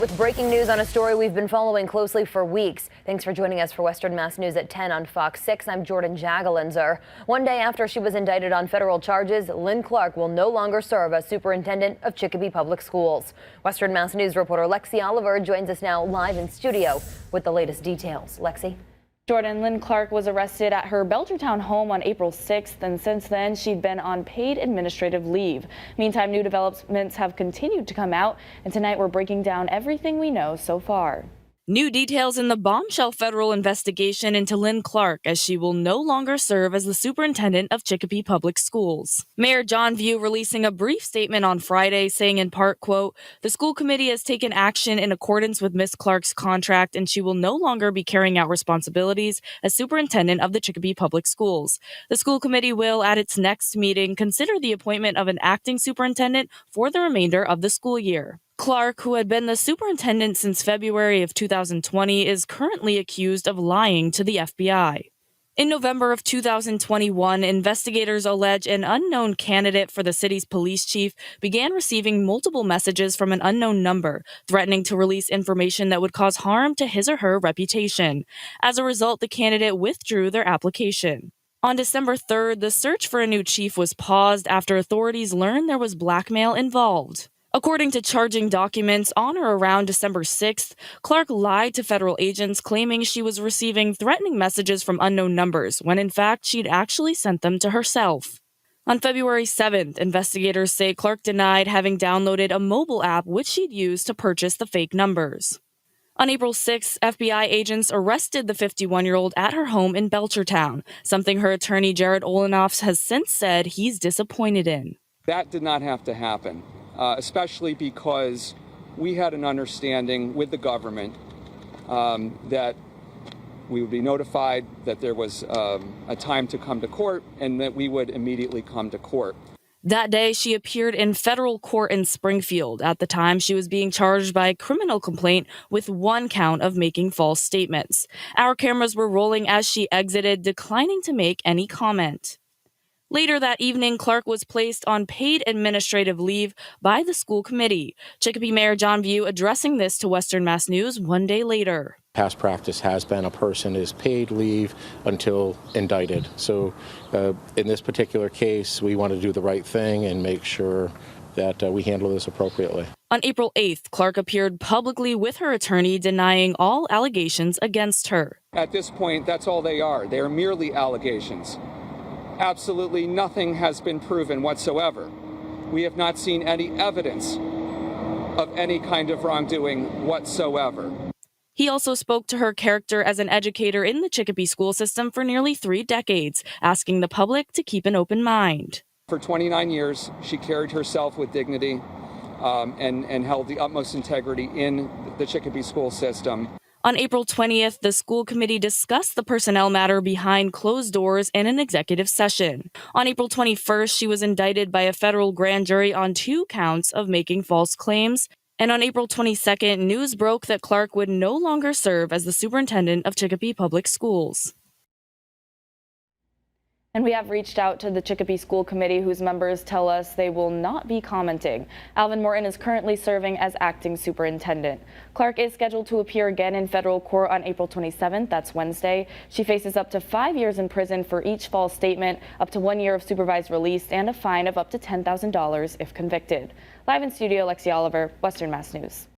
With breaking news on a story we've been following closely for weeks. Thanks for joining us for Western Mass News at 10 on Fox 6. I'm Jordan Jagalinzer. One day after she was indicted on federal charges, Lynn Clark will no longer serve as superintendent of Chicopee Public Schools. Western Mass News reporter Lexi Oliver joins us now live in studio with the latest details. Lexi. Jordan, Lynn Clark was arrested at her Belchertown home on April 6th, and since then she'd been on paid administrative leave. Meantime, new developments have continued to come out, and tonight we're breaking down everything we know so far. New details in the bombshell federal investigation into Lynn Clark, as she will no longer serve as the superintendent of Chicopee Public Schools. Mayor John View releasing a brief statement on Friday saying in part, quote, "The school committee has taken action in accordance with Ms. Clark's contract, and she will no longer be carrying out responsibilities as superintendent of the Chicopee Public Schools. The school committee will, at its next meeting, consider the appointment of an acting superintendent for the remainder of the school year." Clark, who had been the superintendent since February of 2020, is currently accused of lying to the FBI. In November of 2021, investigators allege an unknown candidate for the city's police chief began receiving multiple messages from an unknown number, threatening to release information that would cause harm to his or her reputation. As a result, the candidate withdrew their application. On December 3rd, the search for a new chief was paused after authorities learned there was blackmail involved. According to charging documents, on or around December 6th, Clark lied to federal agents claiming she was receiving threatening messages from unknown numbers, when in fact she'd actually sent them to herself. On February 7th, investigators say Clark denied having downloaded a mobile app which she'd used to purchase the fake numbers. On April 6th, FBI agents arrested the 51-year-old at her home in Belchertown, something her attorney Jared Olenoff has since said he's disappointed in. That did not have to happen. Especially because we had an understanding with the government that we would be notified that there was a time to come to court and that we would immediately come to court. That day, she appeared in federal court in Springfield. At the time, she was being charged by a criminal complaint with one count of making false statements. Our cameras were rolling as she exited, declining to make any comment. Later that evening, Clark was placed on paid administrative leave by the school committee. Chicopee Mayor John View addressing this to Western Mass News one day later. Past practice has been a person is paid leave until indicted. So in this particular case, we want to do the right thing and make sure that we handle this appropriately. On April 8th, Clark appeared publicly with her attorney denying all allegations against her. At this point, that's all they are. They are merely allegations. Absolutely nothing has been proven whatsoever. We have not seen any evidence of any kind of wrongdoing whatsoever. He also spoke to her character as an educator in the Chicopee school system for nearly 3 decades, asking the public to keep an open mind. For 29 years, she carried herself with dignity and held the utmost integrity in the Chicopee school system. On April 20th, the school committee discussed the personnel matter behind closed doors in an executive session. On April 21st, she was indicted by a federal grand jury on 2 counts of making false claims. And on April 22nd, news broke that Clark would no longer serve as the superintendent of Chicopee Public Schools. And we have reached out to the Chicopee School Committee, whose members tell us they will not be commenting. Alvin Morton is currently serving as acting superintendent. Clark is scheduled to appear again in federal court on April 27th. That's Wednesday. She faces up to 5 years in prison for each false statement, up to 1 year of supervised release, and a fine of up to $10,000 if convicted. Live in studio, Lexi Oliver, Western Mass News.